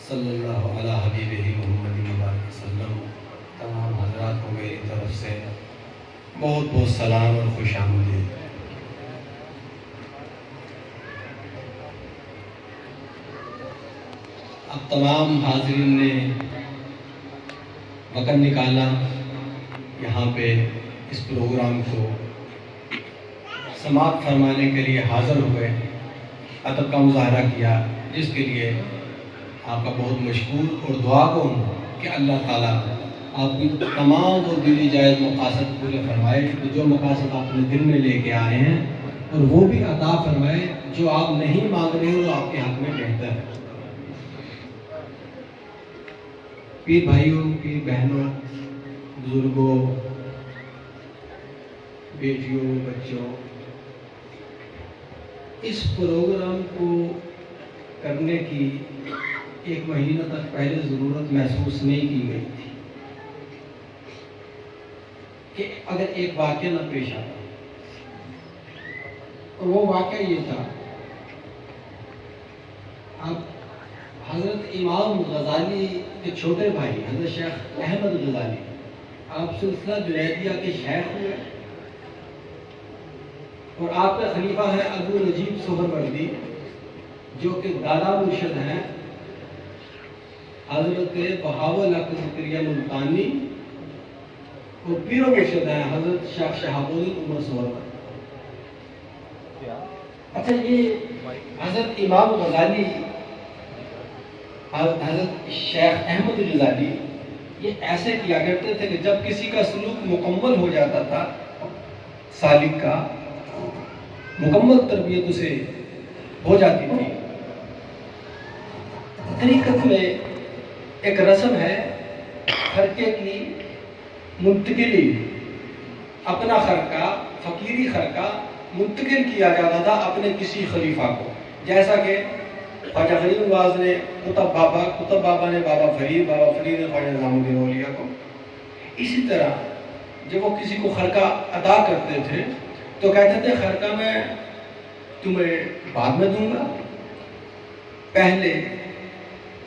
صلی اللہ علیہ حبیبہ محمد مبارک وسلم۔ تمام حضرات کو میری طرف سے بہت بہت سلام اور خوش آمدید۔ اب تمام حاضرین نے وقت نکالا، یہاں پہ اس پروگرام کو سماعت فرمانے کے لیے حاضر ہوئے، ادب کا مظاہرہ کیا، جس کے لیے آپ کا بہت مشکور اور دعا گو ہوں کہ اللہ تعالیٰ آپ کی تمام وہ دلی جائز مقاصد پورے فرمائے، جو مقاصد آپ نے دل میں لے کے آئے ہیں، اور وہ بھی عطا فرمائے جو آپ نہیں مانگ رہے ہو، آپ کے حق میں بہتر ہے۔ پیر بھائیوں، پیر بہنوں، بزرگوں، بیٹیوں، بچوں، اس پروگرام کو کرنے کی ایک مہینہ تک پہلے ضرورت محسوس نہیں کی گئی تھی کہ اگر ایک واقعہ نہ پیش آتا، اور وہ واقعہ یہ تھا، اب حضرت امام غزالی کے چھوٹے بھائی حضرت شیخ احمد غزالی آپ سلسلہ جنیدیہ کے شیخ ہوئے، اور آپ کا خلیفہ ہے ابو نجیب سہروردی، جو کہ دادا مرشد ہیں حضرت بہاول حق ذکریہ ملتانی، اور پیر و مرشد ہیں حضرت شیخ شہاب الدین عمر سہروردی۔ اچھا، یہ حضرت امام غزالی، حضرت شیخ احمد غزالی یہ ایسے کیا کرتے تھے کہ جب کسی کا سلوک مکمل ہو جاتا تھا، سالک کا مکمل تربیت اسے ہو جاتی تھی، طریقت میں ایک رسم ہے خرقے کی منتقلی، اپنا خرقہ، فقیری خرقہ منتقل کیا جاتا تھا اپنے کسی خلیفہ کو، جیسا کہ خواجہ غریب نواز نے قطب بابا نے بابا فرید نے خواجہ نظام الدین اولیاء کو۔ اسی طرح جب وہ کسی کو خرقہ ادا کرتے تھے تو کہتے تھے خرقہ میں تمہیں بعد میں دوں گا، پہلے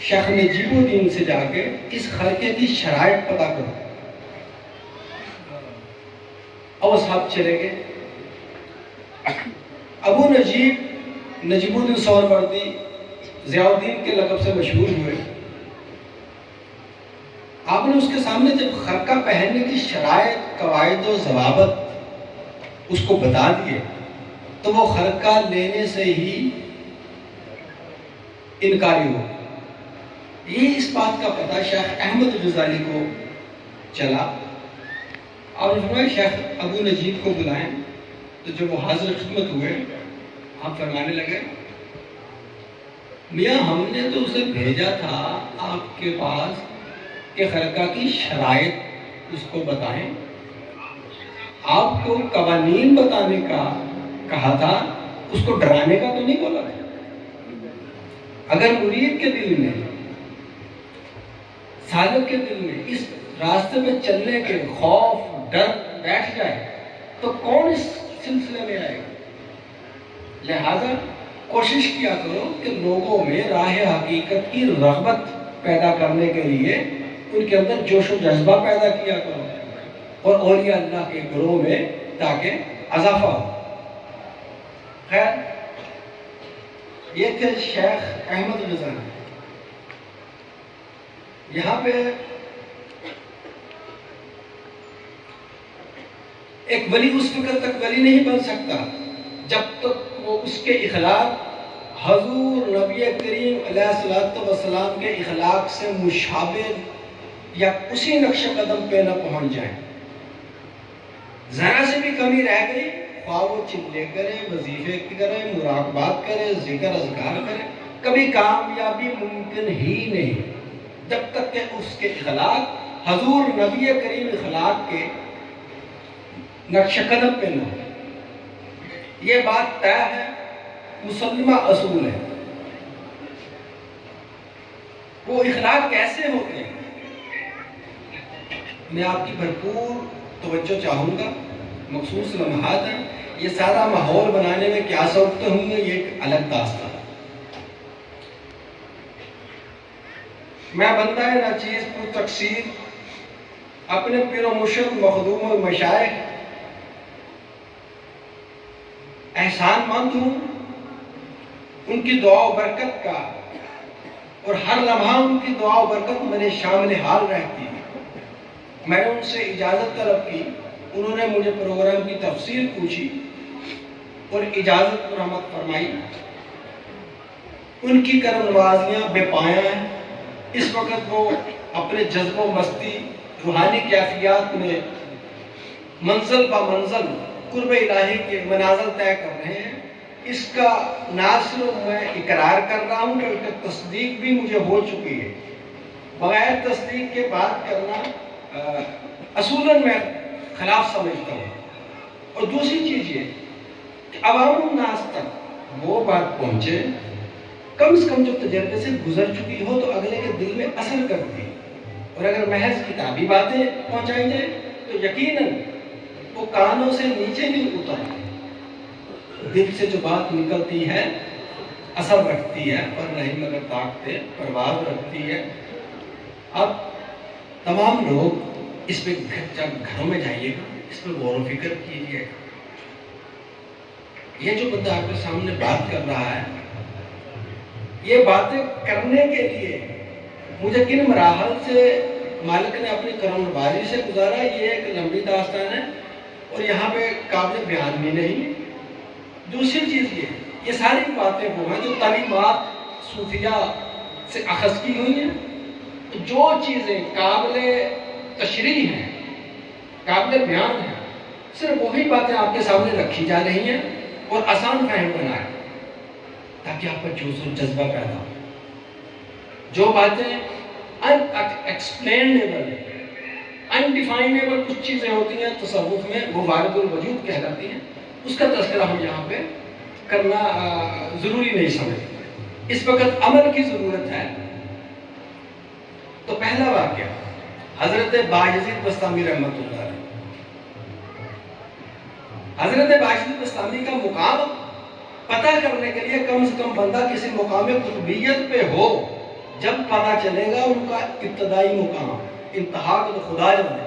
شیخ نجیب الدین سے جا کے اس خرقے کی شرائط پتہ کرو۔ اور صاحب چلے گئے، ابو نجیب الدین سہروردی ضیاء الدین کے لقب سے مشہور ہوئے۔ آپ نے اس کے سامنے جب خرقہ پہننے کی شرائط، قواعد و ضوابط اس کو بتا دیے تو وہ خرقہ لینے سے ہی انکاری ہو۔ یہ اس بات کا پتہ شیخ احمد غزالی کو چلا، اور انہوں نے شیخ ابو نجیب کو بلائیں، تو جب وہ حاضر خدمت ہوئے، آپ فرمانے لگے، میاں ہم نے تو اسے بھیجا تھا آپ کے پاس کہ خرقہ کی شرائط اس کو بتائیں، آپ کو قوانین بتانے کا کہا تھا، اس کو ڈرانے کا تو نہیں بولا تھا۔ اگر مرید کے دل میں، سالک کے دل میں اس راستے میں چلنے کے خوف، ڈر بیٹھ جائے تو کون اس سلسلے میں آئے گا؟ لہذا کوشش کیا کرو کہ لوگوں میں راہ حقیقت کی رغبت پیدا کرنے کے لیے ان کے اندر جوش و جذبہ پیدا کیا کرو، اور اولیاء اللہ کے گروہ میں تاکہ اضافہ ہو۔ خیر، یہ تھے شیخ احمد غزالی۔ یہاں پہ ایک ولی اس فکر تک ولی نہیں بن سکتا جب تک وہ اس کے اخلاق حضور نبی کریم علیہ الصلوۃ والسلام کے اخلاق سے مشابہ یا اسی نقش قدم پہ نہ پہنچ جائے۔ ذرا سے بھی کمی رہ گئی، خواہ وہ چلے کرے، وظیفے کرے، مراقبات کرے، ذکر اذکار کرے، کبھی کامیابی ممکن ہی نہیں جب تک کہ اس کے اخلاق حضور نبی کریم اخلاق کے نقش قدم پہ نہ ہو۔ یہ بات طے ہے، مسلمہ اصول ہے۔ وہ اخلاق کیسے ہوتے ہیں؟ میں آپ کی بھرپور توجہ چاہوں گا، مخصوص لمحات ہیں، یہ سارا ماحول بنانے میں کیا صورتیں ہوں گے یہ ایک الگ داستان ہے۔ میں بندہ ناچیز پر تقصیر اپنے پیر و مرشد مخدوم و مشائخ احسان مند ہوں، ان کی دعا و برکت کا، اور ہر لمحہ ان کی دعا و برکت میرے شامل حال رہتی ہے۔ میں نے ان سے اجازت طلب کی، انہوں نے مجھے پروگرام کی تفصیل پوچھی اور اجازت مرحمت فرمائی۔ ان کی کرم نوازیاں بے پایاں ہیں۔ اس وقت وہ اپنے جذب و مستی روحانی کیفیات میں منزل با منزل قرب الہی کے منازل طے کر رہے ہیں۔ اس کا نہ صرف میں اقرار کر رہا ہوں بلکہ تصدیق بھی مجھے ہو چکی ہے۔ بغیر تصدیق کے بات کرنا اصولاً میں خلاف سمجھتا ہوں۔ اور دوسری چیز یہ کہ عوام الناس تک وہ بات پہنچے، کم سے کم جو تجربے سے گزر چکی ہو تو اگلے کے دل میں اثر کرتی ہے، اور اگر محض کتابی باتیں پہنچائی جائیں تو یقیناً وہ کانوں سے نیچے نہیں اترتی، دل سے جو بات نکلتی ہے اثر رکھتی ہے، اور نہیں مگر طاقتیں پرواز رکھتی ہے۔ اب تمام لوگ اس پہ جب گھروں میں جائیے گا، اس پہ غور و فکر کیجیے گا۔ یہ جو بندہ آپ کے سامنے بات کر رہا ہے، یہ باتیں کرنے کے لیے مجھے کن مراحل سے مالک نے اپنی کرم نوازی سے گزارا، یہ ایک لمبی داستان ہے اور یہاں پہ قابل بیان بھی نہیں۔ دوسری چیز یہ ساری باتیں وہ ہیں جو تعلیمات صوفیہ سے اخذ کی ہوئی ہیں۔ جو چیزیں قابل تشریح ہیں، قابل بیان ہیں، صرف وہی باتیں آپ کے سامنے رکھی جا رہی ہیں اور آسان فہم بنائیں تاکہ آپ کا جوش و جذبہ پیدا ہو۔ جو باتیں ان ایکسپلینیبل، انڈیفائنیبل کچھ چیزیں ہوتی ہیں تصوف میں، وہ وارد الوجود کہلاتی ہیں، اس کا تذکرہ ہم یہاں پہ کرنا ضروری نہیں سمجھتے۔ اس وقت عمل کی ضرورت ہے۔ تو پہلا واقعہ حضرت بایزید بستامی رحمۃ اللہ علیہ۔ حضرت بایزید بستامی کا مقام پتہ کرنے کے لیے کم سے کم بندہ کسی مقام قطبیت پہ ہو، جب پتہ چلے گا ان کا ابتدائی مقام، انتہا کو تو خدا جانے۔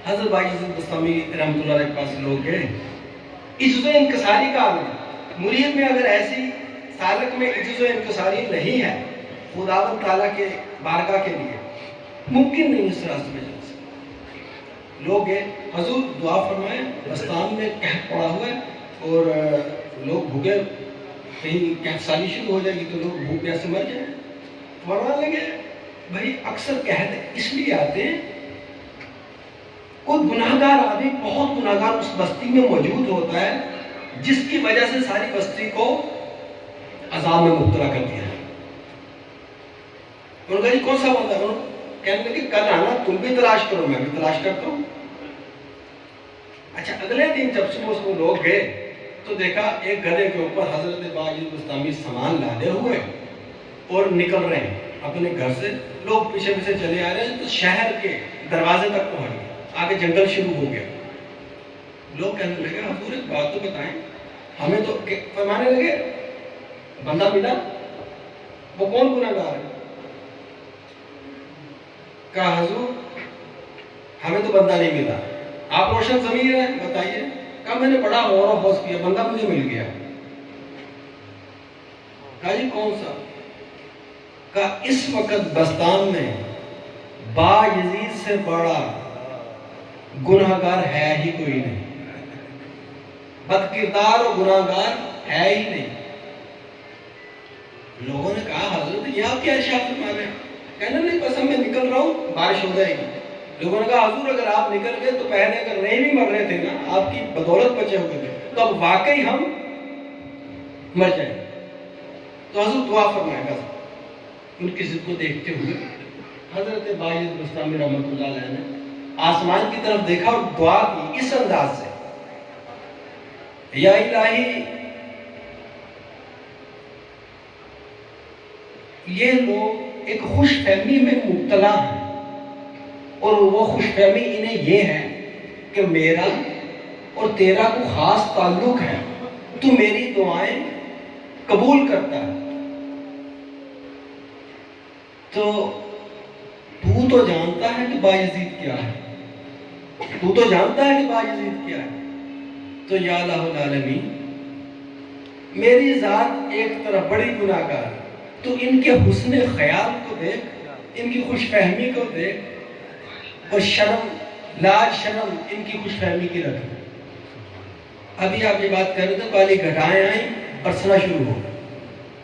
حضرت بایزید بستامی رحمۃ اللہ علیہ کے پاس لوگ گئے، عجز و انکساری کا عالم، مرید میں اگر ایسی سالک میں عجز و انکساری نہیں ہے، خداوند تعالیٰ کے بارگاہ کے لیے ممکن نہیں اس راستے میں جا سکتے۔ لوگ گئے، حضور دعا فرمائیں، بستان میں قحط پڑا ہوا ہے اور لوگ بھوکے، کہیں قحط سالی شروع ہو جائے گی تو لوگ بھوک پیاسے مر جائیں۔ فرمانے لگے بھائی اکثر قحط اس لیے آتے ہیں، کوئی گناہ گار آدمی، بہت گناہ گار اس بستی میں موجود ہوتا ہے جس کی وجہ سے ساری بستی کو عذاب میں مبتلا کر دیا ہے۔ انہوں نے کہا جی کون سا بندہ ہے؟ کہنے لگے کل آنا، تم بھی تلاش کرو، میں بھی تلاش کرتا ہوں۔ اچھا اگلے دن جب صبح اس کو لوگ گئے تو دیکھا ایک گدھے کے اوپر حضرت بایزید بستامی سامان لادے ہوئے اور نکل رہے ہیں اپنے گھر سے۔ لوگ پیچھے پیچھے چلے آ رہے ہیں تو شہر کے دروازے تک پہنچ گئے، آگے جنگل شروع ہو گیا۔ لوگ کہنے لگے حضور ایک بات تو بتائیں ہمیں، تو فرمانے لگے بندہ ملا، وہ کون گناہ گار ہے؟ کہا حضور ہمیں تو بندہ نہیں ملا، آپ روشن ضمیر ہیں بتائیے۔ کہا میں نے بڑا غور و خوض کیا، بندہ مجھے مل گیا۔ کہا جی کون سا؟ کہا اس وقت بستان میں بایزید سے بڑا گناہگار ہے ہی کوئی نہیں، بد کردار اور گناہگار ہے ہی نہیں۔ لوگوں نے کہا حضرت یہ آپ کیا ارشاد فرما رہے ہیں؟ کہنا نہیں بس میں نکل رہا ہوں، بارش ہو جائے گی۔ لوگوں نے کہا حضور اگر آپ نکل گئے تو پہلے اگر نہیں بھی مر رہے تھے نا، آپ کی بدولت بچے ہوئے تھے، تو اب واقعی ہم مر جائیں۔ تو حضور دعا فرمائے گا۔ ان کی ضد کو دیکھتے ہوئے حضرت بایزید بستامی رحمۃ اللہ علیہ نے آسمان کی طرف دیکھا اور دعا کی اس انداز سے، یا الہی یہ لوگ ایک خوش فہمی میں مبتلا ہیں، اور وہ خوش فہمی انہیں یہ ہے کہ میرا اور تیرا کو خاص تعلق ہے، تو میری دعائیں قبول کرتا ہے۔ تو جانتا ہے کہ بایزید کیا ہے، تو جانتا ہے کہ بایزید کیا ہے. تو یا الہ العالمین، میری ذات ایک طرف بڑی گناہ گار، تو ان کے حسن خیال کو دیکھ، ان کی خوش فہمی کو دیکھ، اور شرم لاج شرم ان کی خوش فہمی کی رکھ. ابھی آپ یہ بات کر رہے تھے، کالی گھٹائیں آئیں، برسنا شروع ہو.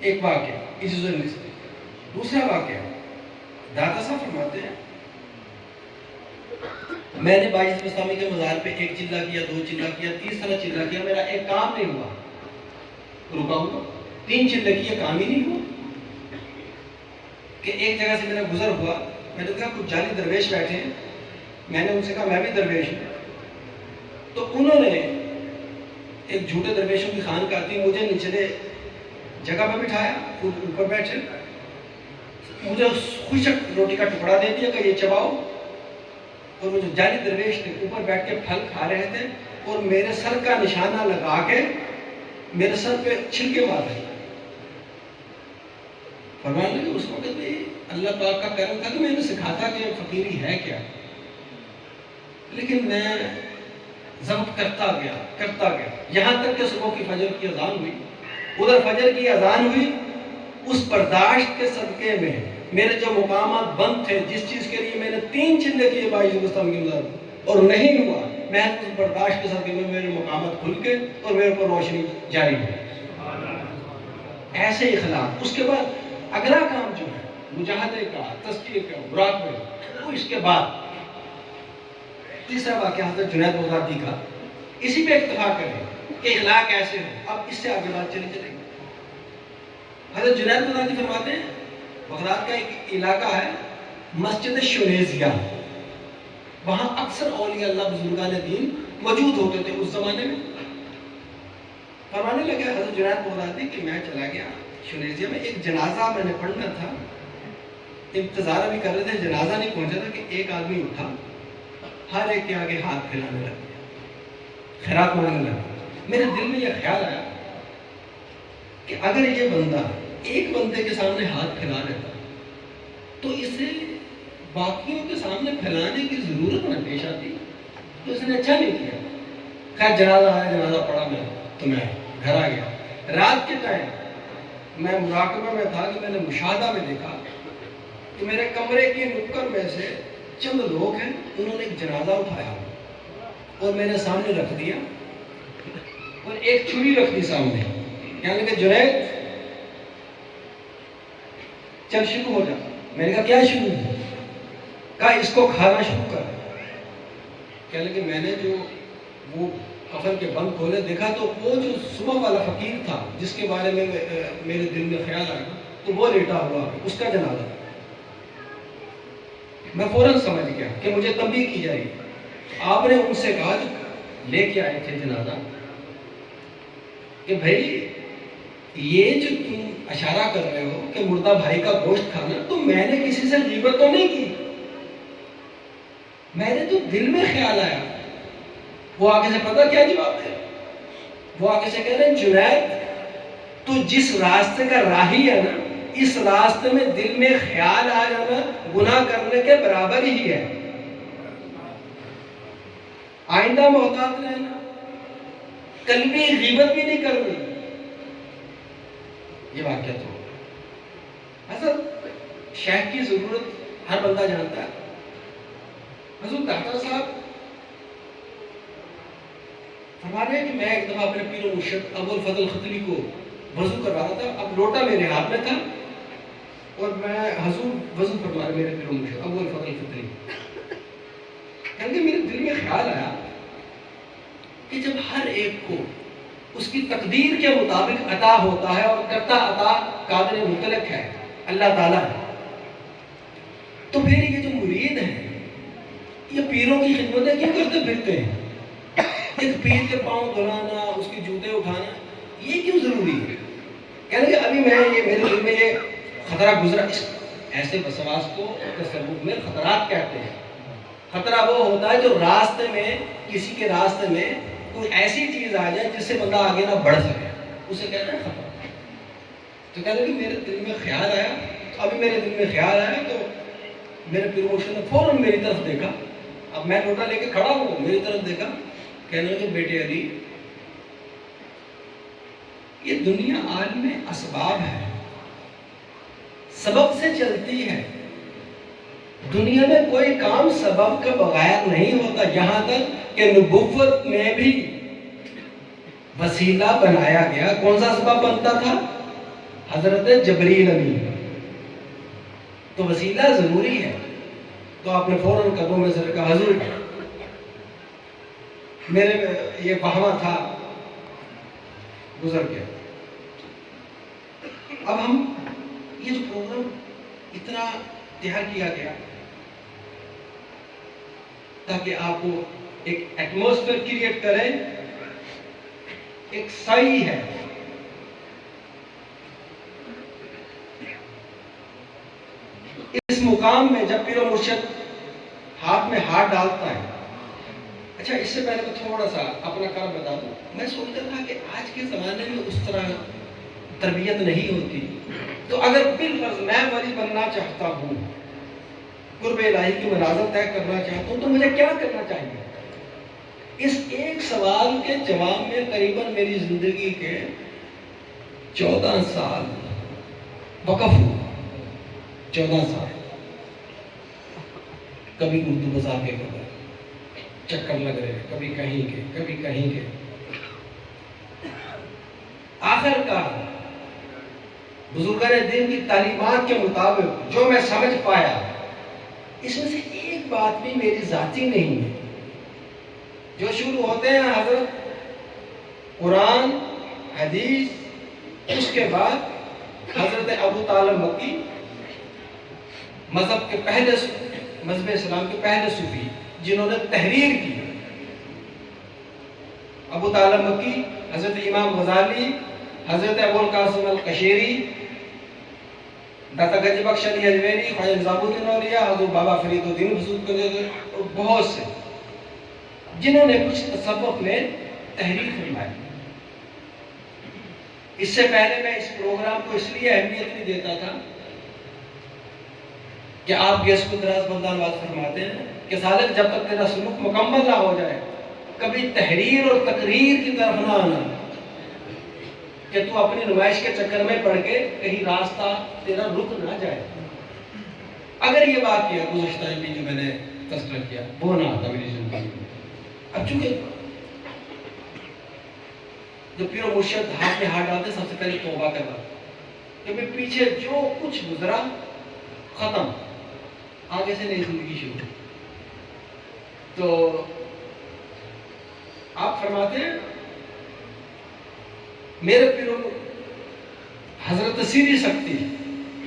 ایک واقعہ اسی سے. دوسرا واقعہ داتا صاحب فرماتے ہیں، میں نے باعث بستامی کے مزار پہ 1 چلہ کیا، 2 چلہ کیا، تیسرا چلہ کیا، میرا ایک کام نہیں ہوا. رکا ہوا 3 چلے کیے، کام ہی نہیں ہوا. کہ ایک جگہ سے میرا گزر ہوا، میں نے کہا کچھ جعلی درویش بیٹھے ہیں، میں نے ان سے کہا میں بھی درویش ہوں. تو انہوں نے ایک جھوٹے درویشوں کی خانقاہ تھی، مجھے نچلے جگہ پہ بٹھایا، خود اوپر بیٹھے، مجھے خشک روٹی کا ٹکڑا دے دیا کہ یہ چباؤ. اور وہ جو جعلی درویش تھے اوپر بیٹھ کے پھل کھا رہے تھے، اور میرے سر کا نشانہ لگا کے میرے سر پہ چھلکے مار رہے. فرمانے لگے اس وقت بھی اللہ پاک کا کرم تھا کہ میں نے سکھاتا کہ فقیری ہے کیا، لیکن میں ضبط کرتا گیا یہاں تک کہ صبح کی فجر کی اذان ہوئی. ادھر فجر کی اذان ہوئی، اس برداشت کے صدقے میں میرے جو مقامات بند تھے، جس چیز کے لیے میں نے 3 چلے کیے باعث بستامی کے مزار اور نہیں ہوا، میں اس برداشت کے صدقے میں میرے مقامات کھل کے اور میرے پر روشنی جاری ہوئی. ایسے اخلاق. اس کے بعد اگلا کام جو ہے مجاہدے کا، تزکیے کا، مراقبے کا، وہ اس کے بعد. تیسرا واقعہ حضرت جنید بغدادی کا، اسی پہ اتفاق کریں کہ اخلاق کیسے ہو. اب اس سے آگے بات چلے گی. حضرت جنید بغدادی فرماتے ہیں، بغداد کا ایک علاقہ ہے مسجد شنیزیہ، وہاں اکثر اولیاء اللہ بزرگان دین موجود ہوتے تھے اس زمانے میں. فرمانے لگے حضرت جنید بغدادی کہ میں چلا گیا شنیزیہ میں، ایک جنازہ میں نے پڑھنا تھا، انتظار بھی کر رہے تھے، جنازہ نہیں پہنچا تھا کہ ایک آدمی اٹھا، ہر ایک کے آگے ہاتھ پھیلانے لگا، خیرات مانگنے لگا. میرے دل میں یہ خیال آیا کہ اگر یہ بندہ ایک بندے کے سامنے ہاتھ پھیلا لیتا تو اسے باقیوں کے سامنے پھیلانے کی ضرورت نہ پیش آتی، تو اس نے اچھا نہیں کیا. خیر جنازہ آیا، جنازہ پڑھا میں تو میں گھر آ گیا. رات کے ٹائم میں مراقبہ میں تھا کہ میں نے مشاہدہ میں دیکھا کہ میرے کمرے کی نکر میں سے چند لوگ ہیں، انہوں نے ایک جنازہ اٹھایا اور میرے سامنے رکھ دیا اور ایک چھری رکھ دی سامنے، یعنی کہ جنید چل شروع ہو جا. میں نے کہا کیا شروع ہے؟ کہا اس کو کھانا شروع کر. کہنے لگے میں نے جو وہ کفن کے بند کھولے دیکھا تو وہ جو صبح والا فقیر تھا جس کے بارے میں میرے دل میں خیال آیا تو وہ لیٹا ہوا ہے، اس کا جنازہ. میں فوراً سمجھ گیا کہ مجھے تنبیہ کی جائے. آپ نے ان سے کہا جو لے کے آئے تھے جنازہ کہ بھائی یہ جو تم اشارہ کر رہے ہو کہ مردہ بھائی کا گوشت کھانا، تو میں نے کسی سے غیبت تو نہیں کی، میں نے تو دل میں خیال آیا. وہ آگے سے پتہ کیا جواب ہے؟ وہ آگے سے کہہ رہے ہیں جنید تو جس راستے کا راہی ہے نا، اس راستے میں دل میں خیال آ جانا گناہ کرنے کے برابر ہی ہے. آئندہ محتاط رہنا، قلبی غیبت بھی نہیں کرنی. یہ واقعہ تو حضرت شیخ کی ضرورت ہر بندہ جانتا ہے. حضرت داتا صاحب فرما رہے ہیں کہ میں ایک دفعہ اپنے پیر و مرشد ابو الفضل خطری کو وضو کروا رہا تھا. اب لوٹا میرے ہاتھ میں تھا اور میں حضور وضو فرما رہے میرے پیر و مرشد ابو الفضل خطری. کہنے میرے دل میں خیال آیا کہ جب ہر ایک کو اس کی تقدیر کے مطابق عطا ہوتا ہے اور کرتا عطا قادر مطلق ہے، اللہ تعالیٰ ہے، تو پھر یہ جو مرید ہیں یہ پیروں کی خدمتیں کیوں کرتے پھرتے ہیں؟ ایک پیر کے پاؤں دھلانا، اس کے جوتے اٹھانا، یہ کیوں ضروری ہے؟ کہنے کہ ابھی میرے دل میں یہ خطرہ گزرا. اس ایسے وسواس کو تصوف میں خطرات کہتے ہیں. خطرہ وہ ہوتا ہے جو راستے میں کسی کے راستے میں کوئی ایسی چیز آ جائے جس سے بندہ آگے نہ بڑھ سکے، اسے کہتے ہیں خطرہ. تو کہتے ہیں کہ میرے دل میں خیال آیا ابھی میرے دل میں خیال آیا تو میرے پیر مرشد نے فوراً میری طرف دیکھا. اب میں لوٹا لے کے کھڑا ہوں, میری طرف دیکھا, کہنے لگے بیٹے علی یہ دنیا عالم اسباب ہے, سبب سے چلتی ہے. دنیا میں کوئی کام سبب کا بغیر نہیں ہوتا, یہاں تک کہ نبوت میں بھی وسیلہ بنایا گیا. کون سا سبب بنتا تھا؟ حضرت جبریل امین. تو وسیلہ ضروری ہے. تو آپ نے فوراً قدموں میں سے کہا حضور میرے یہ بہوا تھا گزر گیا. اب ہم یہ جو پروگرام اتنا تیار کیا گیا تاکہ آپ کو ایک ایٹماسفیئر کریٹ کریں, ایک سائی ہے. اس مقام میں جب پیر و مرشد ہاتھ میں ہاتھ ڈالتا ہے. اچھا اس سے پہلے میں تھوڑا سا اپنا کام بتا دوں. میں سوچتا تھا کہ آج کے زمانے میں اس طرح تربیت نہیں ہوتی, تو اگر بالفرض میں ولی بننا چاہتا ہوں, قرب الہی کی منازل طے کرنا چاہتا ہوں, تو مجھے کیا کرنا چاہیے؟ اس ایک سوال کے جواب میں قریباً میری زندگی کے 14 سال وقف ہوا. 14 سال کبھی اردو بازار کے کبھی چکر لگ رہے, کبھی کہیں کے کبھی کہیں کے. آخر کار بزرگان دین کی تعلیمات کے مطابق جو میں سمجھ پایا, اس میں سے ایک بات بھی میری ذاتی نہیں ہے. جو شروع ہوتے ہیں حضرت قرآن حدیث, اس کے بعد حضرت ابو طالب مکی, مذہب اسلام کے پہلے صوفی جنہوں نے تحریر کی. ابو طالب مکی, حضرت امام غزالی, حضرت ابو القاسم القشیری, داتا گنج بخش علی اجمیری, خواجہ نظام الدین اولیاء, حضرت بابا فرید الدین بزرگ, اور بہت سے جنہوں نے کچھ تصوف میں تحریر فرمائی. اس سے پہلے میں اس پروگرام کو اس لیے اہمیت نہیں دیتا تھا کہ آپ گیس کو دراز بندہ نواز فرماتے ہیں کہ سالک جب تک تیرا سلوک مکمل نہ ہو جائے کبھی تحریر اور تقریر کی طرف نہ آنا, کہ تو اپنی نمائش کے چکر میں پڑھ کے کہیں راستہ تیرا رک نہ جائے. اگر یہ بات کیا گزشتہ میں جو میں نے تذکرہ کیا وہ نہ آتا میری زندگی میں. اب چونکہ جو پیر و مرشد ہاتھ میں ہاتھ ڈالتے سب سے پہلے توبہ کرنا کہ میں پیچھے جو کچھ گزرا ختم, آگے سے نئی زندگی شروع. تو آپ فرماتے ہیں میرے پیر و حضرت سیدھی سکتی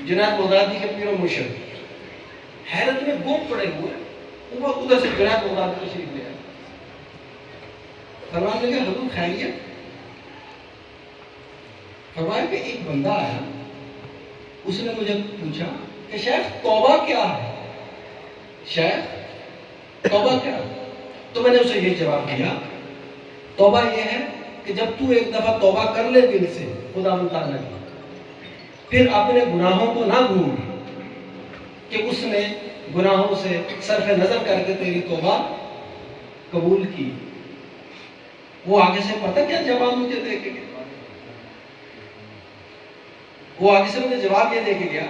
جناب بغدادی کے پیر و مرشد حیرت میں گم پڑے ہوئے, وہ ادھر سے جناب بغدادی تشریف لے آئے. فرمانے لگے حضور خیریت؟ فرمایا کہ ایک بندہ آیا, اس نے مجھے پوچھا کہ شیخ توبہ کیا ہے, شیخ توبہ کیا ہے؟ تو میں نے اسے یہ جواب دیا, توبہ یہ ہے کہ جب تو ایک دفعہ توبہ کر لے دل سے خدا متعالی کی, پھر اپنے گناہوں کو نہ بھول کہ اس نے گناہوں سے صرف نظر کر کے تیری توبہ قبول کی. وہ آگے سے پتہ کیا جواب مجھے دے کے گیا, وہ آگے سے مجھے جواب یہ دے کے گیا,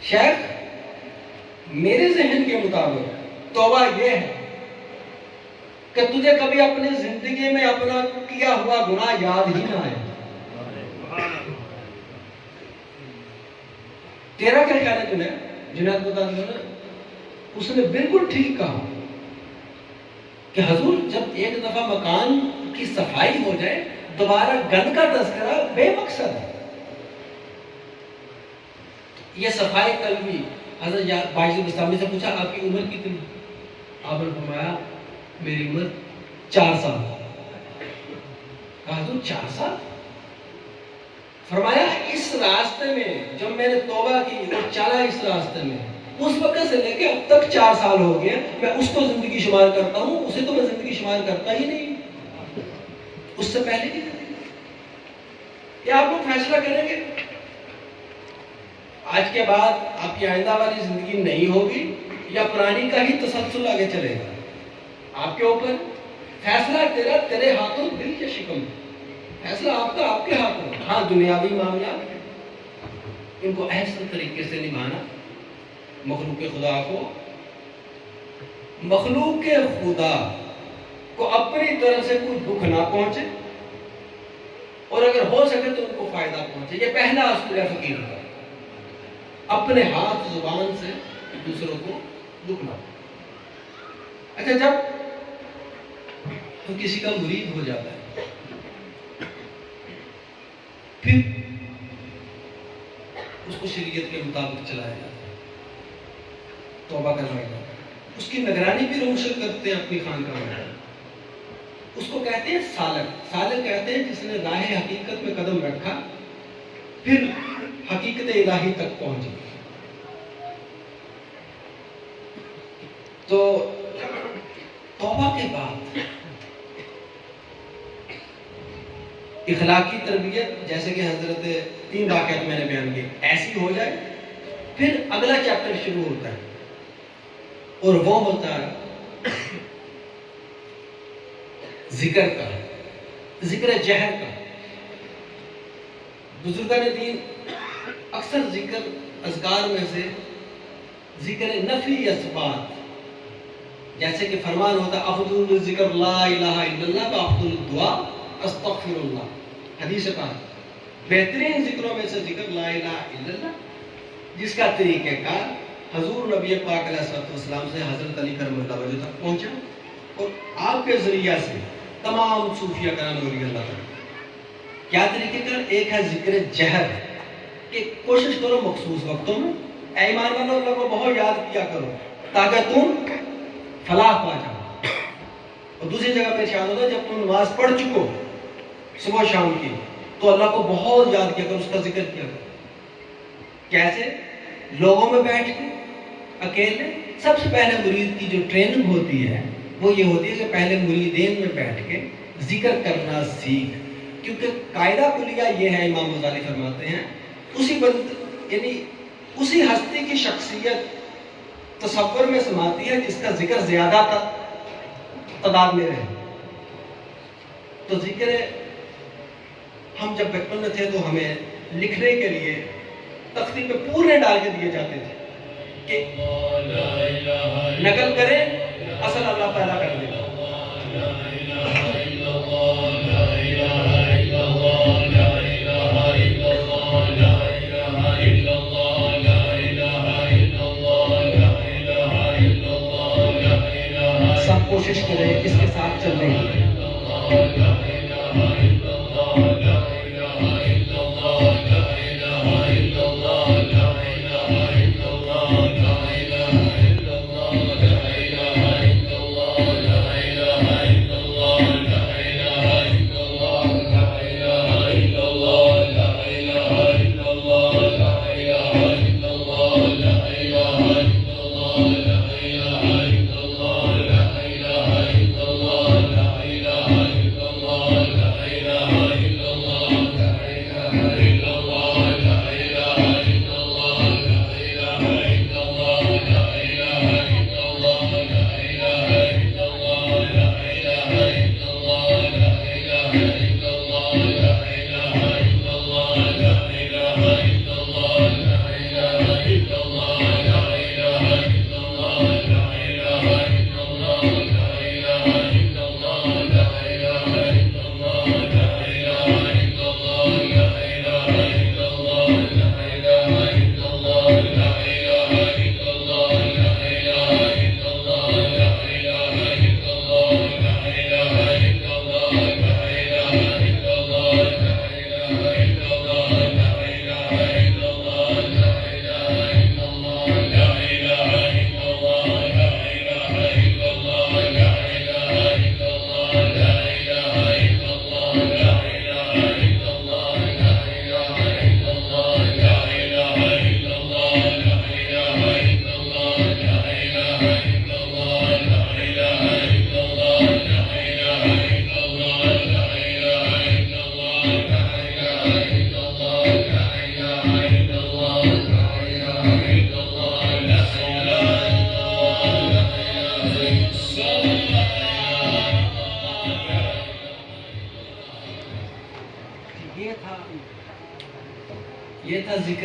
شیخ میرے ذہن کے مطابق توبہ یہ ہے کہ تجھے کبھی اپنی زندگی میں اپنا کیا ہوا گناہ یاد ہی نہ آئے. تیرا کیا خیال ہے تمہیں؟ جناب بتا دوں نا, اس نے بالکل ٹھیک کہا کہ حضور جب ایک دفعہ مکان کی صفائی ہو جائے دوبارہ گند کا تذکرہ بے مقصد ہے. یہ صفائی قلبی. حضرت باجی بستامی سے پوچھا آپ کی عمر کتنی؟ آپ نے فرمایا میری عمر 4 سال. کہا حضور 4 سال؟ فرمایا اس راستے میں جب میں نے توبہ کی اور چلا اس راستے میں, اس وقت سے لے کے اب تک 4 سال ہو گئے, میں اس کو زندگی شمار کرتا ہوں, اسے تو میں زندگی شمار کرتا ہی نہیں. اس سے پہلے کی زندگی یہ آپ لوگ فیصلہ کریں گے. آج کے بعد آپ کی آئندہ والی زندگی نہیں ہوگی یا پرانی کا ہی تسلسل آگے چلے گا، آپ کے اوپر فیصلہ تیرا، تیرے ہاتھوں دل یا شکم، فیصلہ آپ کا، آپ کے ہاتھوں۔ ہاں دنیاوی معاملات ان کو احسن طریقے سے نبھانا، مخلوق خدا کو اپنی طرف سے کوئی دکھ نہ پہنچے، اور اگر ہو سکے تو ان کو فائدہ پہنچے، یہ پہلا اصول ہے فقیر کا، اپنے ہاتھ زبان سے دوسروں کو دکھ نہ پہنچے۔ اچھا، جب تو کسی کا مرید ہو جاتا ہے، پھر اس کو شریعت کے مطابق چلایا جاتا ہے، توبہ کروایا جاتا ہے، اس کی نگرانی بھی روشن کرتے ہیں اپنی خانقاہ میں۔ اس کو کہتے ہیں سالک۔ سالک کہتے ہیں جس نے راہ حقیقت میں قدم رکھا، پھر حقیقت الہی تک پہنچا۔ تو توبہ کے بعد اخلاقی تربیت، جیسے کہ حضرت 3 واقعات میں نے بیان کیے، ایسی ہو جائے، پھر اگلا چیپٹر شروع ہوتا ہے، اور وہ ہوتا ہے ذکر کا، ذکر جہر کا۔ بزرگان دین اکثر ذکر اذکار میں سے ذکر نفی اثبات، جیسے کہ فرمان ہوتا ہے افضل الذکر لا الہ الا اللہ و افضل الدعاء استغفر اللہ، حدیث پاک، بہترین ذکروں میں سے ذکر لا الہ الا اللہ، جس کا طریقہ کار حضور نبی پاک علیہ السلام سے حضرت علی کرم اللہ وجہ تک پہنچا، اور آپ کے ذریعہ سے تمام صوفیہ کرام رضی اللہ تعالیٰ۔ کیا طریقہ کار؟ ایک ہے ذکر جہر، کہ کوشش کرو مخصوص وقتوں میں اے ایمان والو اللہ کو بہت یاد کیا کرو تاکہ تم فلاح پا جاؤ، اور دوسری جگہ پہ ارشاد ہوتا ہے جب تم نماز پڑھ چکو صبح شام کی تو اللہ کو بہت یاد کیا کرو، اس کا ذکر کیا کرو۔ کیسے؟ لوگوں میں بیٹھ کے، اکیلے۔ سب سے پہلے مرید کی جو ٹریننگ ہوتی ہے وہ یہ ہوتی ہے کہ پہلے مریدین میں بیٹھ کے ذکر کرنا سیکھ، کیونکہ قاعدہ کلیہ یہ ہے، امام غزالی فرماتے ہیں، یعنی اسی ہستی کی شخصیت تصور میں سماتی ہے جس کا ذکر زیادہ تعداد میں رہے۔ تو ذکر ہم جب بچپن میں تھے تو ہمیں لکھنے کے لیے تختی پہ پورے ڈال کے دیے جاتے تھے کہ نقل کریں، اصل اللہ پیدا کر دے گا۔ سب کوشش کریں اس کے ساتھ چلنے کی۔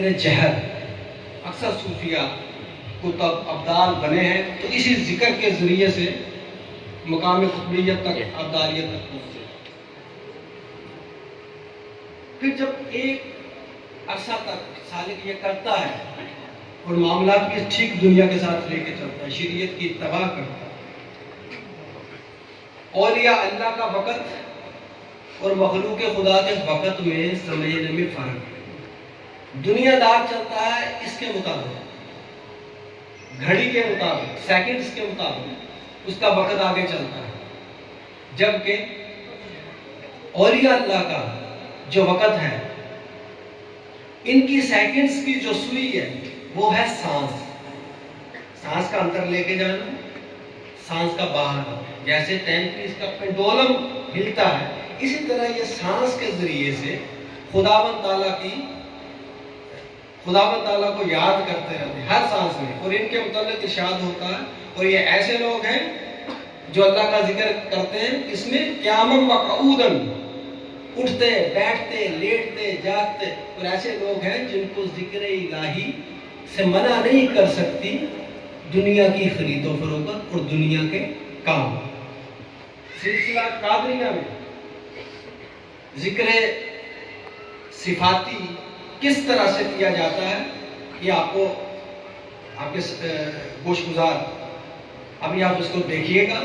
ذکر جہر، اکثر صوفیہ کو تب ابدال بنے ہیں تو اسی ذکر کے ذریعے سے مقام قطبیت تک، ابدالیت تک پہنچے۔ پھر جب ایک عرصہ تک سالک یہ کرتا ہے اور معاملات کی ٹھیک دنیا کے ساتھ لے کے چلتا ہے، شریعت کی اتباع کرتا ہے، اولیاء اللہ کا وقت اور مخلوق خدا کے وقت میں سمجھنے میں فرق ہے۔ دنیا دار چلتا ہے اس کے مطابق، گھڑی کے مطابق، سیکنڈز کے مطابق اس کا وقت آگے چلتا ہے، جبکہ اولیاء اللہ کا جو وقت ہے، ان کی سیکنڈز کی جو سوئی ہے وہ ہے سانس، سانس کا اندر لے کے جانا، سانس کا باہر آنا۔ جیسے ٹین پیس کا پینڈولم ہلتا ہے، اسی طرح یہ سانس کے ذریعے سے خداوند تعالیٰ کو یاد کرتے رہتے ہیں ہر سانس میں، اور ان کے متعلق ارشاد ہوتا ہے، اور یہ ایسے لوگ ہیں جو اللہ کا ذکر کرتے ہیں اس میں قیامًا و قعوداً، اٹھتے بیٹھتے لیٹتے جاگتے، اور ایسے لوگ ہیں جن کو ذکر الہی سے منع نہیں کر سکتی دنیا کی خرید و فروخت اور دنیا کے کام۔ سلسلہ قادریہ میں ذکر صفاتی کس طرح سے کیا جاتا ہے یہ آپ کو آپ کے گوش گزار، ابھی آپ اس کو دیکھیے گا۔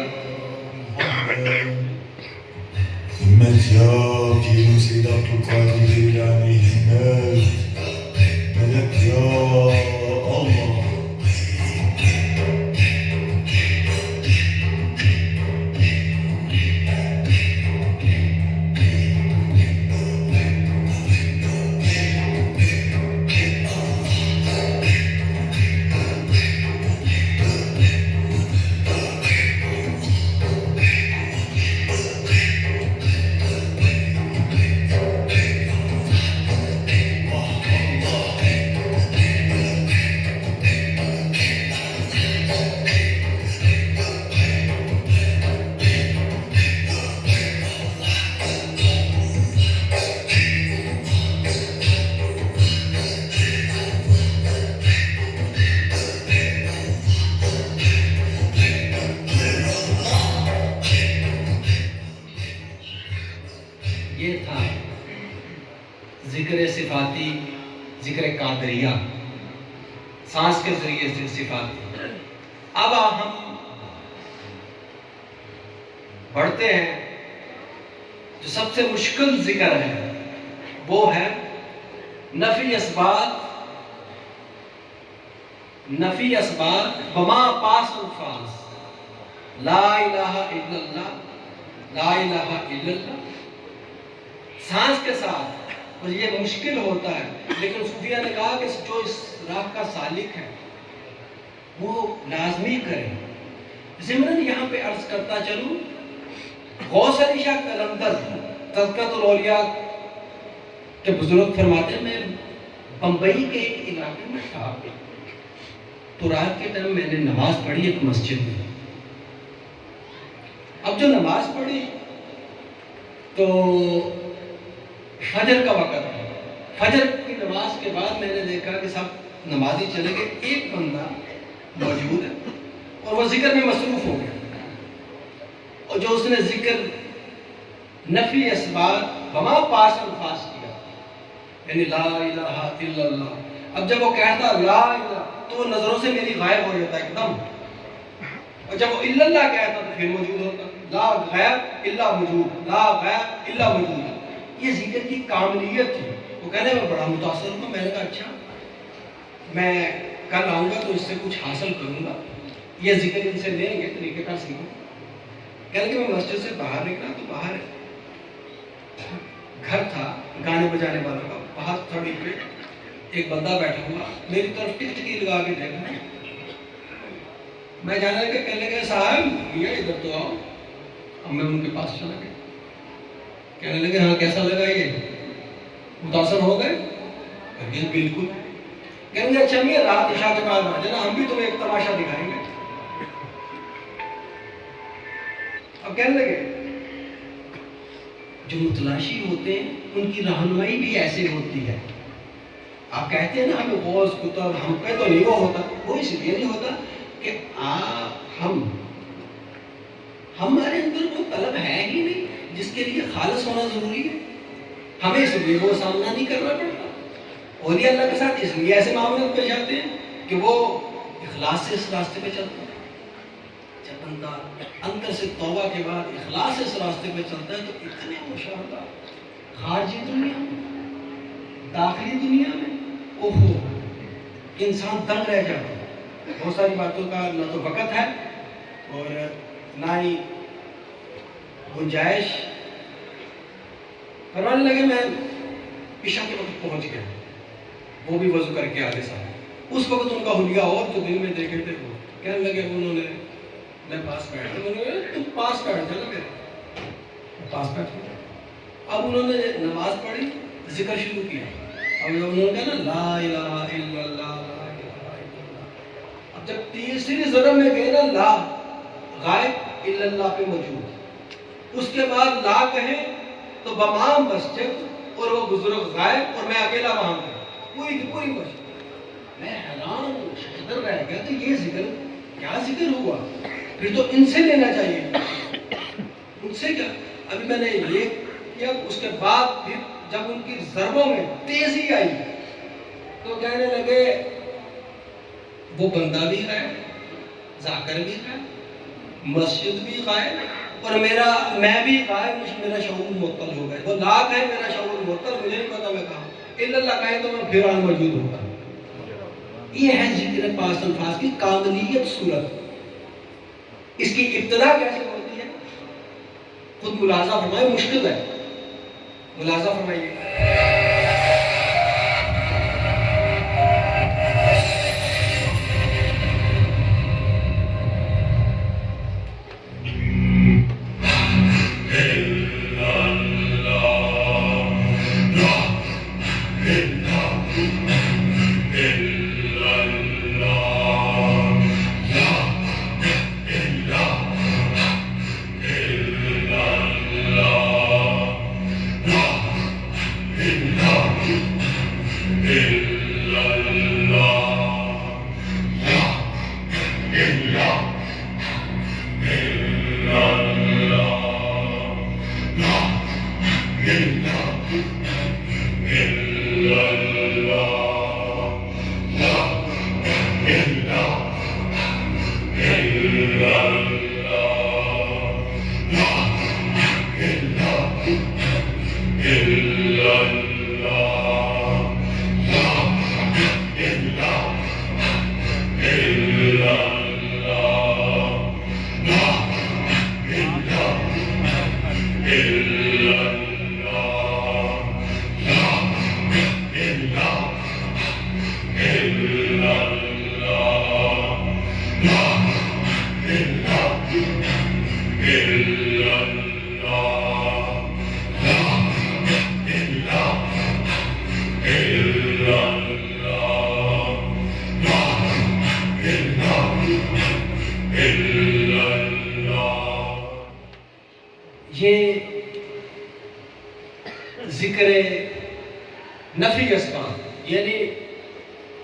یہ تھا ذکر صفاتی، ذکر قادریہ، سانس کے ذریعے سے صفات۔ اب ہم بڑھتے ہیں، جو سب سے مشکل ذکر ہے وہ ہے نفی اسبات بما پاس الفاظ، لا الہ الا اللہ، لا الہ الا اللہ، سانس کے ساتھ۔ اور یہ مشکل ہوتا ہے، لیکن صوفیہ نے کہا کہ جو اس راہ کا سالک ہے وہ لازمی کرے۔ ضمناً یہاں پہ عرض کرتا چلوں، غوث علی شاہ قلندر تذکرۃ الاولیاء کے بزرگ فرماتے ہیں، میں بمبئی کے ایک علاقے میں تھا تو رات کے ٹائم میں نے نماز پڑھی ایک مسجد میں۔ اب جو نماز پڑھی تو فجر کا وقت ہے، فجر کی نماز کے بعد میں نے دیکھا کہ سب نمازی چلے گئے، ایک بندہ موجود ہے اور وہ ذکر میں مصروف ہو گیا، اور جو اس نے ذکر نفی اسبات بما پاس الفاظ کیا، یعنی لا الہ الا اللہ۔ اب جب وہ کہتا لا الہ تو وہ نظروں سے میری غائب ہو جاتا ایک دم، اور جب وہ الا اللہ کہتا تو پھر موجود ہوتا، لا غیب الا موجود، لا غیب الا موجود۔ یہ ذکر کی کاملیت تھی۔ وہ کہنے میں بڑا متاثر ہوں، میں نے کہا اچھا میں کل آؤں گا تو اس سے کچھ حاصل کروں گا، یہ ذکر ان سے لیں گے، طریقہ کار سیکھوں۔ کہنے کہ میں مسجد سے باہر نکلا تو باہر گھر تھا گانے بجانے والوں کا، باہر تھوڑی پہ ایک بندہ بیٹھا ہوا میری طرف ٹکٹکی لگا کے دیکھ رہا ہے۔ میں جانے لگا، کہنے لگے صاحب یہ ادھر تو آؤ۔ اب میں ان کے پاس چلا گیا، کہنے لگے ہاں کیسا لگا، یہ متاثر ہو گئے؟ بالکل۔ کہنے لگے اچھا میاں رات عشاء کے بعد آ جانا، ہم بھی تمہیں ایک تماشا دکھائیں گے۔ اب کہنے لگے جو متلاشی ہوتے ہیں ان کی رہنمائی بھی ایسے ہوتی ہے آپ کہتے ہیں نا ہمیں غوث کتب، ہم پہ تو نہیں وہ ہوتا، وہ اس لیے نہیں ہوتا کہ ہمارے اندر وہ طلب ہے ہی نہیں جس کے لیے خالص ہونا ضروری ہے. ہمیں اس لیے وہ سامنا نہیں کرنا پڑتا. اولیاء اللہ کے ساتھ اس لیے ایسے معاملات پیش آتے ہیں کہ وہ اخلاص سے اس راستے پہ چلتا ہے. جب بندہ اندر سے توبہ کے بعد اخلاص سے اس راستے پہ چلتا ہے تو اتنے مشاہدہ خارجی دنیا میں، داخلی دنیا میں، اوہو، انسان دنگ رہ جاتا ہے. بہت ساری باتوں کا نہ تو وقت ہے اور نہ ہی گنجائش. فرمانے لگے میں عشاء کے وقت پہنچ گیا، وہ بھی وضو کر کے آگے سارے. اس وقت ان کا حلیہ اور جو دن میں دیکھے تھے وہ کہنے لگے، انہوں نے میں پاس بیٹھ گیا. انہوں نے تم پاس بیٹھ جا لگے پاس بیٹھ گیا. اب انہوں نے نماز پڑھی، ذکر شروع کیا. اب انہوں نے کہا نا لا الہ الا اللہ لا الہ الا اللہ. اب جب تیسری ضرب میں گئے نا لا غائب الا اللہ پہ موجود، اس کے بعد لا کہیں تو بمام مسجد اور وہ بزرگ غائب اور میں اکیلا وہاں پہ پوری مسجد. میں حیران شدر رہ گیا تو یہ ذکر کیا ذکر ہوا؟ پھر تو ان سے لینا چاہیے. ان سے کیا؟ ابھی میں نے یہ کیا. اس کے بعد پھر جب ان کی ضربوں میں تیزی آئی تو کہنے لگے وہ بندہ بھی غائب، ذاکر بھی غائب، مسجد بھی غائب اور میں بھی غائب. میرا شعور معطل ہو گیا. وہ لاکھ ہے میرا شعور معطل، مجھے نہیں پتا میں کہاں. الا اللہ کہے تو میں پھر موجود ہوگا. یہ ہے ذکر پاس الفاظ کی کاملیت صورت. اس کی ابتدا کیسے ہوتی ہے خود ملاحظہ فرمائے. مشکل ہے، ملاحظہ فرمائیے. یہ ذکر نفی اسباب یعنی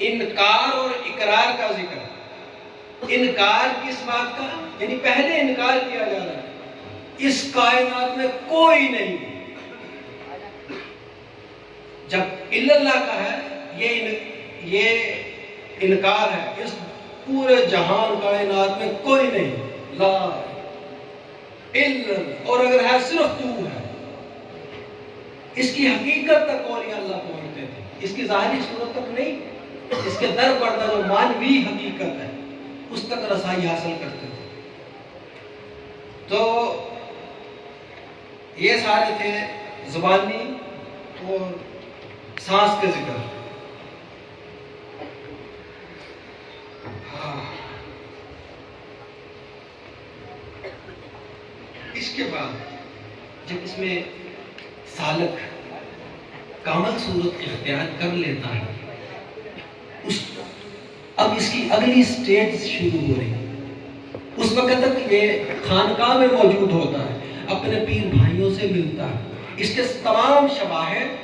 انکار اور اقرار کا ذکر. انکار کس بات کا؟ یعنی پہلے انکار کیا جا رہا ہے اس کائنات میں کوئی نہیں. جب الا اللہ کا ہے یہ انکار ہے، اس پورے جہان کائنات میں کوئی نہیں. لا الا، اور اگر ہے صرف تو ہے. اس کی حقیقت تک اولیاء اللہ پہنچتے تھے، اس کی ظاہری صورت تک نہیں. اس کے در پردہ جو مانوی حقیقت ہے اس تک رسائی حاصل کرتے تھے. تو یہ سارے تھے زبانی اور سانس کے ذکر. اس کے بعد جب اس میں سالک کامل صورت اختیار کر لیتا ہے، اب اس کی اگلی سٹیج شروع ہو رہی ہے. اس وقت تک یہ خانقاہ میں موجود ہوتا ہے، اپنے پیر بھائیوں سے ملتا ہے. اس کے تمام شواہد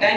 10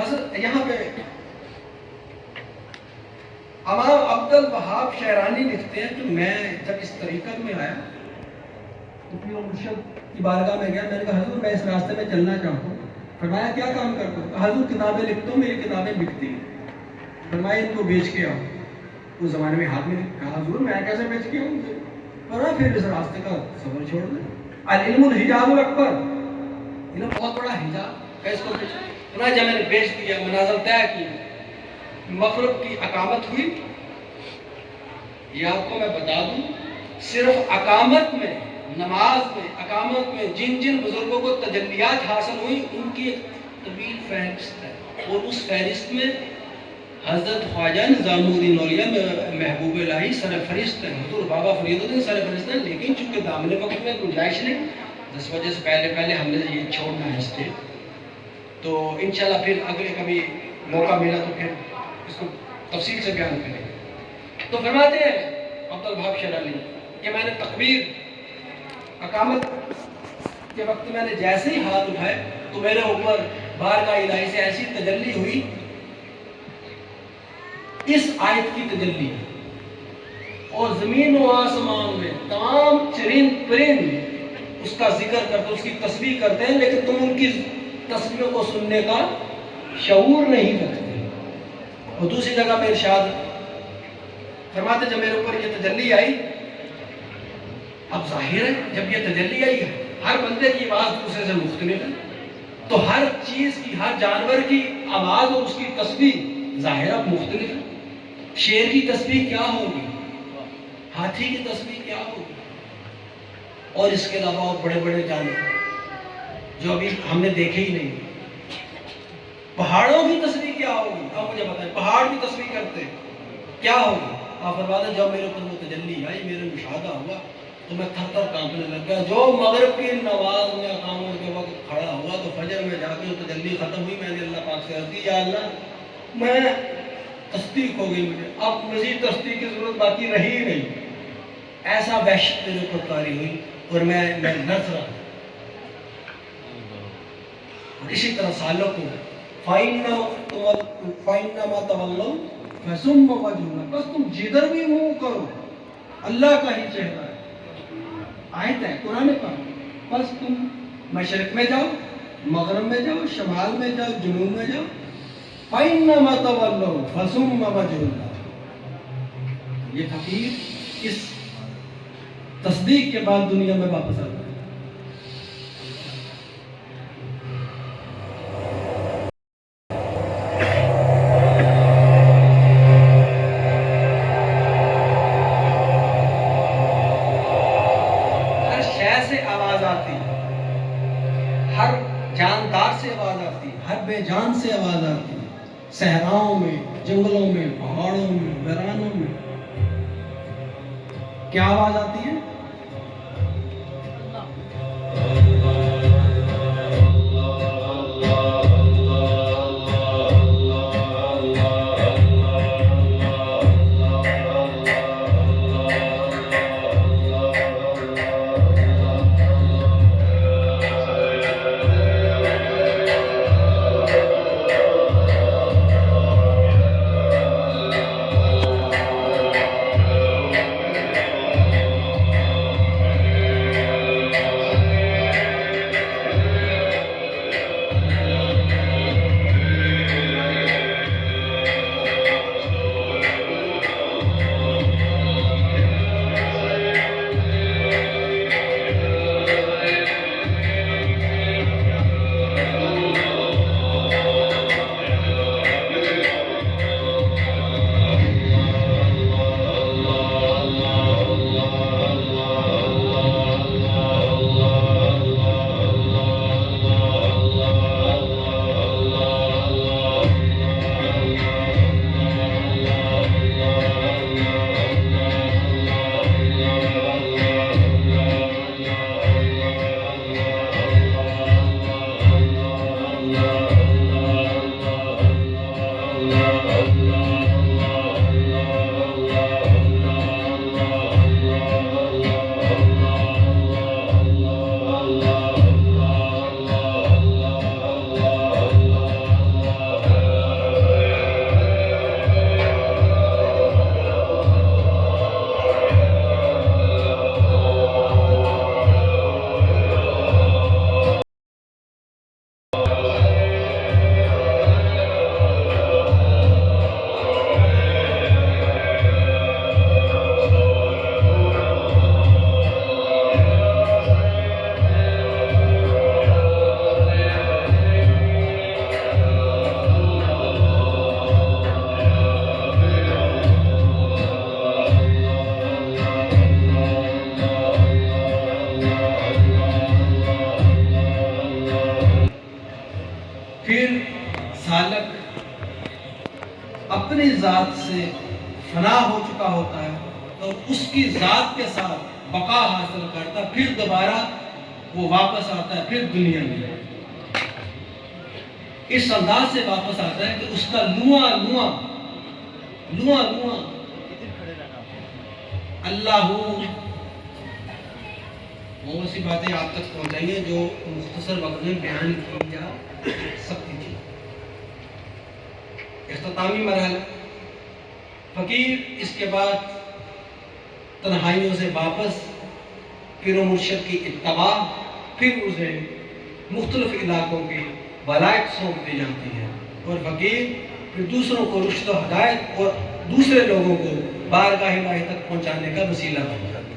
حضرت یہاں پہ امام عبد الوہاب شعرانی لکھتے ہیں کہ میں جب اس طریقت میں آیا تو پیر و مرشد کی بارگاہ میں گیا. میں نے کہا حضور میں اس راستے میں چلنا چاہتا ہوں. فرمایا کیا کام کرتا ہوں؟ حضور کتابیں لکھتا ہوں, میری کتابیں بکتی ہیں. فرمایا ان کو بیچ کے آؤ. اس زمانے میں ہاتھ میں کہا حضور میں کیسے بیچ کے آؤں؟ فرمایا پھر اس راستے کا سفر چھوڑ دیں. العلم الحجاب الاکبر, علم بہت بڑا حجاب ہے, اس کو بیچ. فرمایا جب میں نے بیچ دیا, منازل طے کی, مغرب کی اقامت ہوئی. یہ آپ کو میں بتا دوں, صرف اقامت میں, نماز میں, اقامت میں جن جن بزرگوں کو تجلیات حاصل ہوئی ان کی ایک طویل فہرست ہے, اور اس فہرست میں حضرت خواجہ نظام الدین اولیاء محبوب الہی سرفرست ہیں, حضور بابا فرید الدین سرفرست ہیں. لیکن چونکہ دامن وقت میں گنجائش نہیں, 10 بجے سے پہلے ہم نے یہ چھوڑنا ہے اسٹیج, تو انشاءاللہ پھر اگلے کبھی موقع ملا تو پھر اس کو تفصیل سے بیان کریں. تو فرماتے ہیں عبد الوہاب شعرانی کہ میں نے تکبیر اقامت کے وقت میں نے جیسے ہی ہاتھ اٹھائے تو میرے اوپر بارگاہ الہی سے ایسی تجلی ہوئی, اس آیت کی تجلی, اور زمین و آسمان میں تمام چرند پرند اس کا ذکر کرتے, اس کی تسبیح کرتے ہیں, لیکن تم ان کی تسبیحوں کو سننے کا شعور نہیں رکھتے. اور دوسری جگہ میں ارشاد فرماتے جب میرے اوپر یہ تجلی آئی, اب ظاہر ہے جب یہ تجلی آئی ہے ہر بندے کی آواز دوسرے سے مختلف ہے, تو ہر چیز کی, ہر جانور کی آواز اور اس کی تسبیح ظاہر اب مختلف ہے. شیر کی تسبیح کیا ہوگی, ہاتھی کی تسبیح کیا ہوگی, اور اس کے علاوہ اور بڑے بڑے جانور جو ابھی ہم نے دیکھے ہی نہیں. پہاڑوں کی تسبیح کیا ہوگی, آپ مجھے بتائیں پہاڑ کی تسبیح کرتے کیا ہوگی؟ آپ فرماتے جب میرے اوپر وہ تجلی آئی, میرے مشاہدہ ہوا تو میں تھر تھر کانپنے لگ گیا. جو مغرب کی نماز میں اقامت کے وقت کھڑا ہوا تو فجر میں جا کے وہ تجلی ختم ہوئی. میں نے اللہ پاک سے عرض کی یا اللہ میں تصدیق ہو گئی, مجھے اب مزید تصدیق کی ضرورت باقی رہی نہیں. ایسا وحشت میرے اوپر طاری ہوئی اور میں نظر رہا. اور اسی طرح سالوں کو فَإِنَّمَا تَوَلَّوْا فَثُمَّ وَجْهُ, بس تم جدھر بھی منہ کرو اللہ کا ہی چہرہ ہے. آیت ہے قرآن پاک, بس تم مشرق میں جاؤ, مغرب میں جاؤ, شمال میں جاؤ, جنوب میں جاؤ, فَإِنَّمَا تَوَلَّوْا فَثُمَّ وَجْهُ. یہ فقیر اس تصدیق کے بعد دنیا میں واپس آتا ہے. ہر شے سے آواز آتی, ہر جاندار سے آواز آتی, ہر بے جان سے آواز آتی, صحراؤں میں, جنگلوں میں, پہاڑوں میں, ویرانوں میں کیا آواز آتی ہے؟ اپنی ذات سے فنا ہو چکا ہوتا ہے تو اس کی ذات کے ساتھ بقا حاصل کرتا، پھر دوبارہ وہ واپس آتا ہے پھر دنیا میں، اس انداز سے واپس آتا ہے کہ اس کا لواں اللہ وہ سی باتیں آپ تک پہنچائیے جو مختصر وقت میں بیان کی جا سکتی تھی۔ اختتامی مرحلہ، فقیر اس کے بعد تنہائیوں سے واپس، پیر و مرشد کی اتباع، پھر اسے مختلف علاقوں کی ولایت سونپ دی جاتی ہے، اور فقیر پھر دوسروں کو رشد و ہدایت اور دوسرے لوگوں کو بارگاہ الہی تک پہنچانے کا وسیلہ بن جاتا ہے۔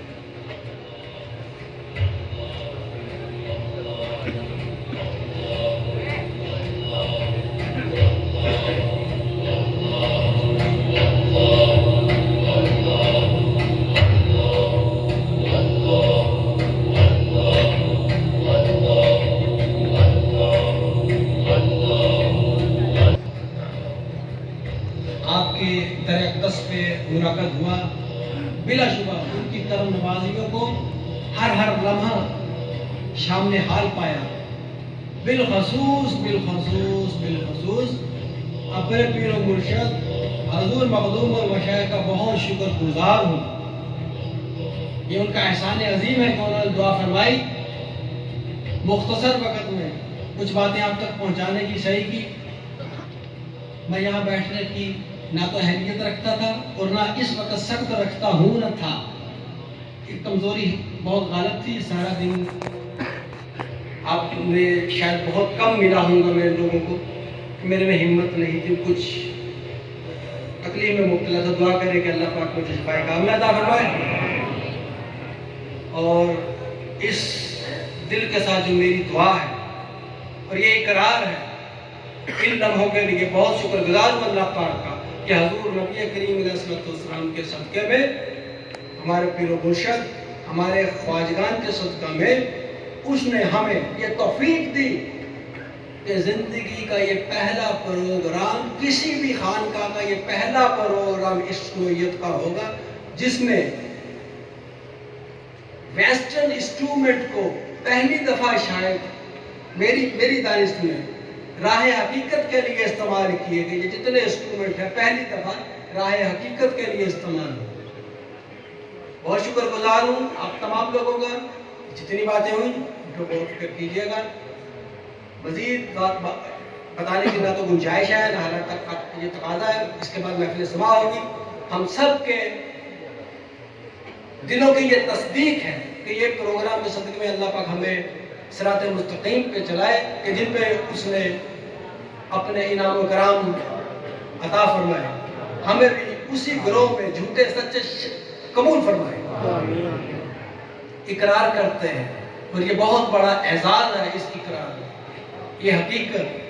آپ کے در اقدس پہ منعقد ہوا، بلا شبہ ان کی کرم نوازیوں کو ہر لمحہ شامل حال پایا، بالخصوص اپنے پیر و مرشد حضور مخدوم اور مشائخ کا بہت شکر گزار ہوں۔ یہ ان کا احسان عظیم ہے کہ انہوں نے دعا فرمائی، مختصر وقت میں کچھ باتیں آپ تک پہنچانے کی صحیح کی۔ میں یہاں بیٹھنے کی نہ تو اہلیت رکھتا تھا اور نہ اس وقت سخت رکھتا ہوں نہ تھا، ایک کمزوری بہت غالب تھی۔ سارا دن آپ نے شاید بہت کم ملا ہوں گا میرے لوگوں کو، میرے میں ہمت نہیں تھی، کچھ تکلیف میں مبتلا تھا۔ دعا کرے کہ اللہ پاک مجھے شفائے کاملہ عطا فرمائے، اور اس دل کے ساتھ جو میری دعا ہے اور یہ اقرار ہے، ان لمحوں کے لیے بہت شکر گزار ہوں اللہ پاک کا کہ حضور نبی کریم علیہ السلام کے صدقے میں، ہمارے پیر و مرشد، ہمارے خواجگان کے صدقہ میں اس نے ہمیں یہ توفیق دی کہ زندگی کا یہ پہلا پروگرام، کسی بھی خانقاہ کا یہ پہلا پروگرام اس نوعیت کا ہوگا جس میں ویسٹرن انسٹرومنٹ کو پہلی دفعہ شاید میری دانست میں راہ حقیقت کے لیے استعمال کیے گئے۔ یہ جتنے انسٹرومنٹ ہیں پہلی دفعہ راہ حقیقت کے لیے استعمال ہو۔ بہت شکر گزار ہوں آپ تمام لوگوں کا، جتنی باتیں ہوئیں ان کو غور فکر کیجیے گا۔ مزید بات بتانے کی نہ تو گنجائش ہے نہ حالات یہ تقاضا ہے، اس کے بعد محفل سماع ہوگی۔ ہم سب کے دلوں کی یہ تصدیق ہے کہ یہ پروگرام کے صدقے میں اللہ پاک ہمیں صراط مستقیم پہ چلائے کہ جن پہ اس نے اپنے انعام و کرام عطا فرمائے، ہمیں بھی اسی گروہ میں جھوٹے سچے قبول فرمائے۔ اقرار کرتے ہیں اور یہ بہت بڑا اعزاز ہے اس اقرار میں، یہ حقیقت